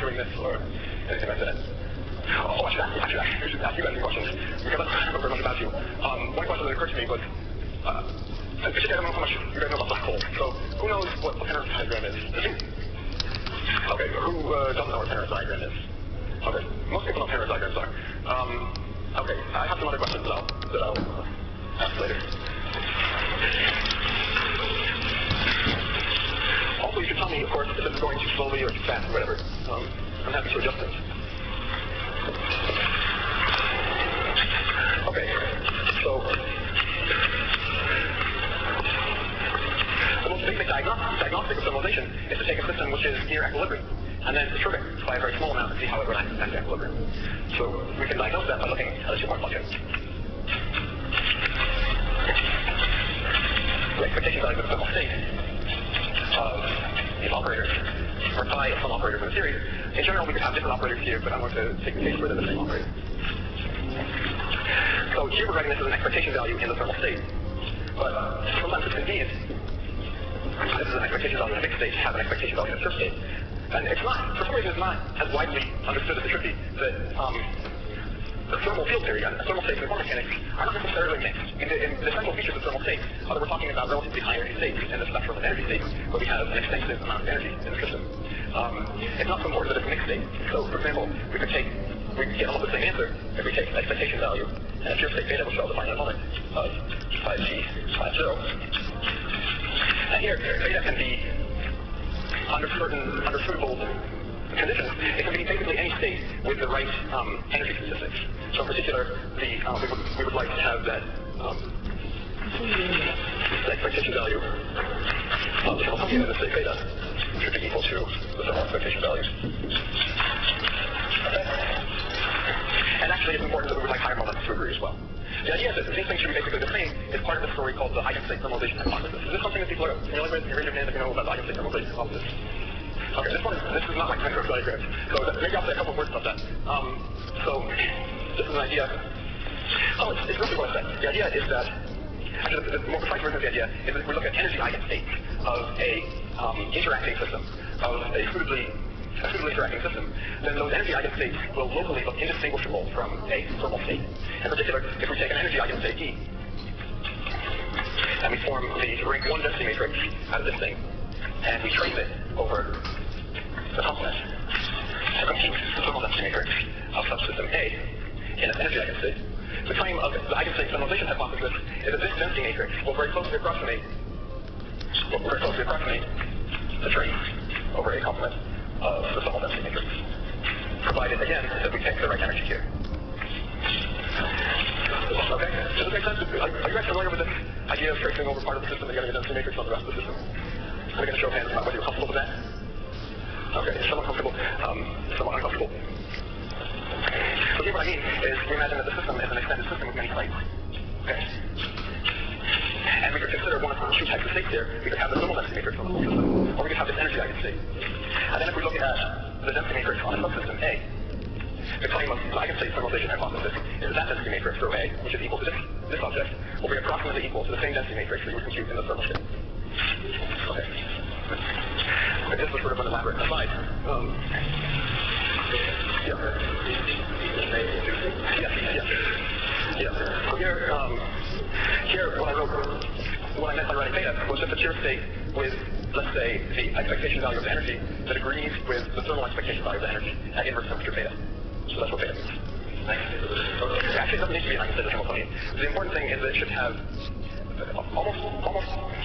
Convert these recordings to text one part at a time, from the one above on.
doing this or anything like that. Oh, I should ask you guys some questions, because I don't know very much about you. One question that occurred to me was, basically I don't know how much you guys know about black holes. So, who knows what a Penrose diagram is? Okay, who doesn't know what a Penrose diagram is? Okay, most people know what Penrose diagrams are. Okay, I have some other questions that I'll ask later. Also, you should tell me, of course, if this is going too slowly or too fast or whatever. I'm happy to adjust things. Okay, so the most basic diagnostic of thermalization is to take a system which is near equilibrium and then perturb it by a very small amount and see how it relaxes back to equilibrium. So we can diagnose that by looking at a two-part function. The expectation value of the thermal state of these operators, or phi of some operators in a series. In general, we could have different operators here, but I'm going to take the case where they're the same operator. So here we're writing this as an expectation value in the thermal state. But sometimes it's convenient. This is an expectation value in a mixed state, have an expectation value in a pure state. And it's not, for some reason, it's not as widely understood as it should be that the thermal field theory and thermal states in quantum mechanics are not necessarily mixed. In the central features of thermal states, that we're talking about relatively high energy states in the spectrum of energy states, where we have an extensive amount of energy in the system. It's not so important that it's a mixed state. So, for example, we could get almost the same answer if we take the expectation value and a pure state beta, which I'll define in a moment, of phi g phi 0. And here, beta can be under suitable conditions, it can be basically any state with the right energy statistics. So in particular, we would like to have that the expectation value of the thermal function in the state beta should be equal to the thermal expectation values. Okay. And actually, it's important that we would like higher moments to agree as well. The idea that these things should be basically the same is part of the story called the eigenstate thermalization hypothesis. Is this something that people are familiar with? Can you raise your hand if you know about the eigenstate thermalization hypothesis? Okay, this is not like Penrose diagrams, so maybe I'll say a couple of words about that. So this is an idea. Oh, it's really what I said. The idea is that, actually the more precise version of the idea is that if we look at energy eigenstates of a interacting system, of a suitably interacting system, then those energy eigenstates will locally look indistinguishable from a thermal state. In particular, if we take an energy eigenstate E, and we form the rank 1 density matrix out of this thing, and we trace it over the complement to compute the thermal density matrix of subsystem A in its energy eigenstate. The claim of the eigenstate thermalization hypothesis is that this density matrix will very closely approximate the trace over a complement of the thermal density matrix, provided again that we take the right energy here. Okay, does this make sense? Are you guys familiar with this idea of tracing over part of the system and getting a density matrix on the rest of the system? I'm going to show of hands whether you're comfortable with that. Okay, somewhat comfortable, somewhat uncomfortable. So here what I mean is we imagine that the system is an extended system with many sites. Okay. And we could consider one of two types of states here. We could have the thermal density matrix on the whole system, or we could have this energy eigenstate. And then if we look at the density matrix on a subsystem A, the claim of the eigenstate thermalization hypothesis is that density matrix for A, which is equal to this object, will be approximately equal to the same density matrix that you would compute in the thermal state. Okay. But this was sort of an elaborate aside. Yeah. So here what I meant by writing beta was just a pure state with, let's say, the expectation value of the energy that agrees with the thermal expectation value of the energy at inverse temperature beta. So that's what beta means. Actually, it doesn't need to be an eigenstated Hamiltonian. The important thing is that it should have almost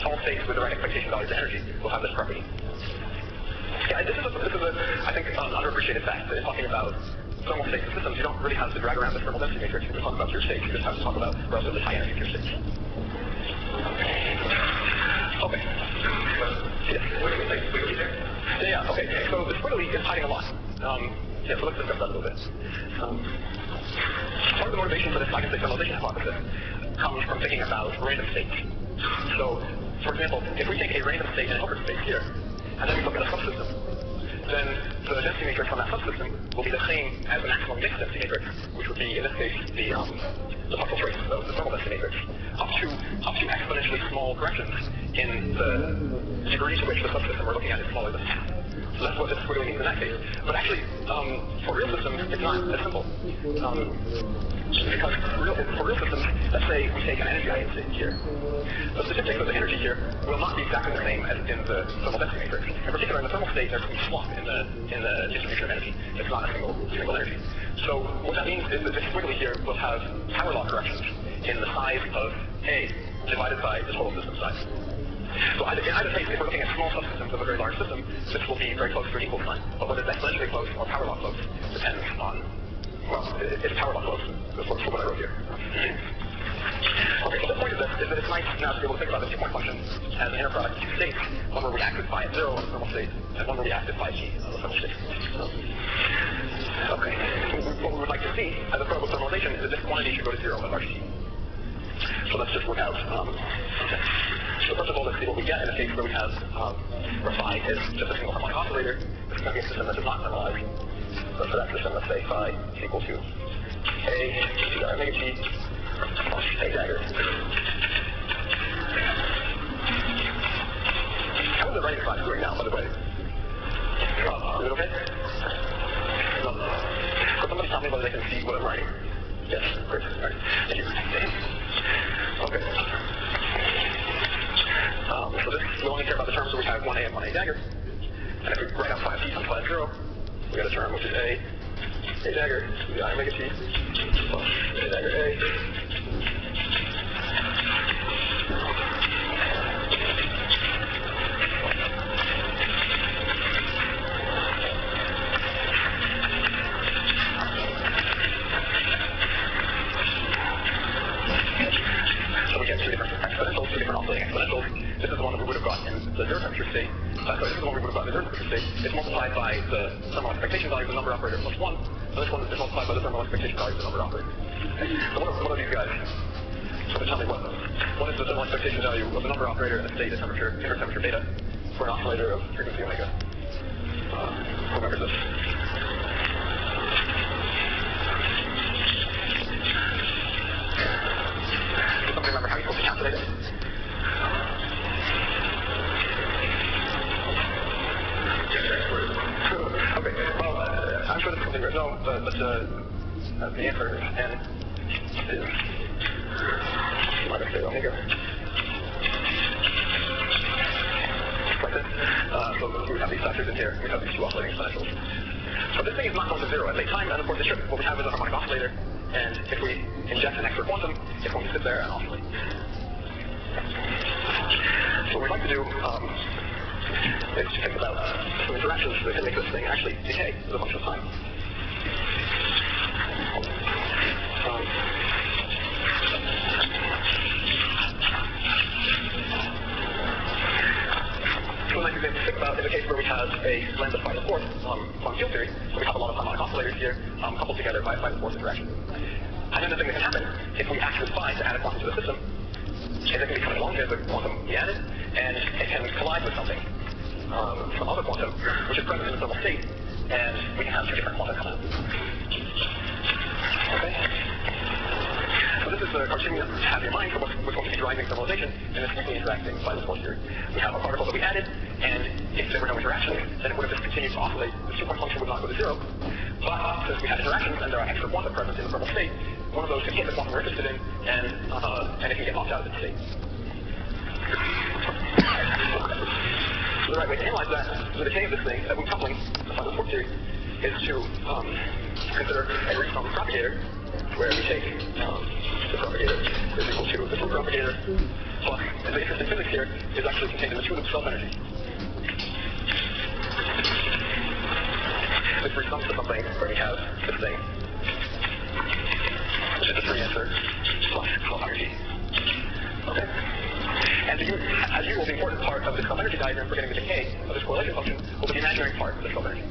all states with the right expectation value of the energy will have this property. Yeah, this is I think, an underappreciated fact that in talking about thermal states and systems, you don't really have to drag around the thermal density matrix when you talk about pure states. You just have to talk about relatively high energy pure states. Okay. Yeah, okay. So the squiggly is hiding a lot. Yeah, so let's discuss that a little bit. Part of the motivation for this eigenstate thermalization hypothesis comes from thinking about random states. So, for example, if we take a random state in a Hilbert space here, and then we look at a subsystem, then the density matrix on that subsystem will be the same as the maximum mixed density matrix, which would be, in this case, the partial trace of the thermal density matrix, up to exponentially small corrections in the degree to which the subsystem we're looking at is smaller than half. So that's what this squiggly means in that case. But actually, for real systems, it's not as simple. Because for real systems, let's say we take an energy density here. The statistics of the energy here will not be exactly the same as in the thermal density matrix. In particular, in the thermal state, there's some swap in the distribution of energy. It's not a single energy. So what that means is that this squiggly here will have power law corrections in the size of A divided by the total system size. So in either case, if we're looking at small subsystems of a very large system, this will be very close to an equal sign. But whether it's exponentially close or power law close depends on, well, it's power law close. That's what I wrote here. Okay, so the point of this is that it's nice now to be able to think about this two-point function as an inner product of two states, one where we act with phi at 0 on the thermal state, and one where we act with phi g on the thermal state. Okay, what we would like to see as a product of thermalization is that this quantity should go to 0 at large t. So let's just work out. Okay. So first of all, let's see what we get in a case where we have where phi is just a single harmonic oscillator. This is going to be a system that does not thermalize. So for that system, let's say phi is equal to A to omega t plus A dagger. How is the writing class doing now, by the way? Is it okay? No. Could somebody tell me whether they can see what I'm writing? Yes, great. All right. Thank you. Okay. So this, we only care about the terms where we have 1A and 1A dagger. And if we write out phi t times phi 0, we get a term which is A dagger, to the I omega t, plus A dagger A. So we get two different exponentials, two different oscillating exponentials. This is the one that we would have got in the zero temperature state. So this is the one we would have got in the zero temperature state. It's multiplied by the thermal expectation value of the number operator plus 1. So this one is multiplied by the thermal expectation value of the number operator. Okay. So what are these guys? So tell me what is the thermal expectation value of the number operator and the state at temperature, inner temperature beta for an oscillator of frequency omega? Who remembers this? Does somebody remember how you're supposed to calculate it? Okay, well, I'm sure this is something we know, but the answer is n is minus A omega. Like this. So we have these factors in here. We have these two oscillating exponentials. So this thing is not going to 0 at any time, and of course it should. What we have is a harmonic oscillator, and if we inject an extra quantum, it's going to sit there and oscillate. So what we'd like to do is to think about some interactions that can make this thing actually decay as a function of time. So a nice example to think about is a case where we have a lambda phi to the fourth on field theory. So we have a lot of harmonic oscillators here coupled together by phi to the fourth interaction. And then the thing that can happen if we act with phi to add a quantum to the system is it can be coming along as a quantum we added, and it can collide with something. Some other quantum, which is present in the thermal state, and we can have two different quanta come out. Okay? So this is the cartoon you have in mind for what's going to be driving thermalization in this weakly interacting phi to the fourth theory. We have a particle that we added, and if there were no interaction, then it would have just continued to oscillate. The two-point function would not go to 0. But since we had interactions and there are extra quanta present in the thermal state, one of those can hit the quantum we're interested in, and it can get knocked out of its state. So the right way to analyze that, the decay of this thing, that coupling, the phi to the fourth theory, is to consider a Ricon propagator, where we take the propagator is equal to the full propagator plus, and the interesting physics here is actually contained in the intuitive self-energy. This resums to something where we have this thing, which is the free answer plus self-energy. Okay? And as usual, the important part of the self-energy diagram for getting the decay of this correlation function will be the imaginary part of the self-energy.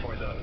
For the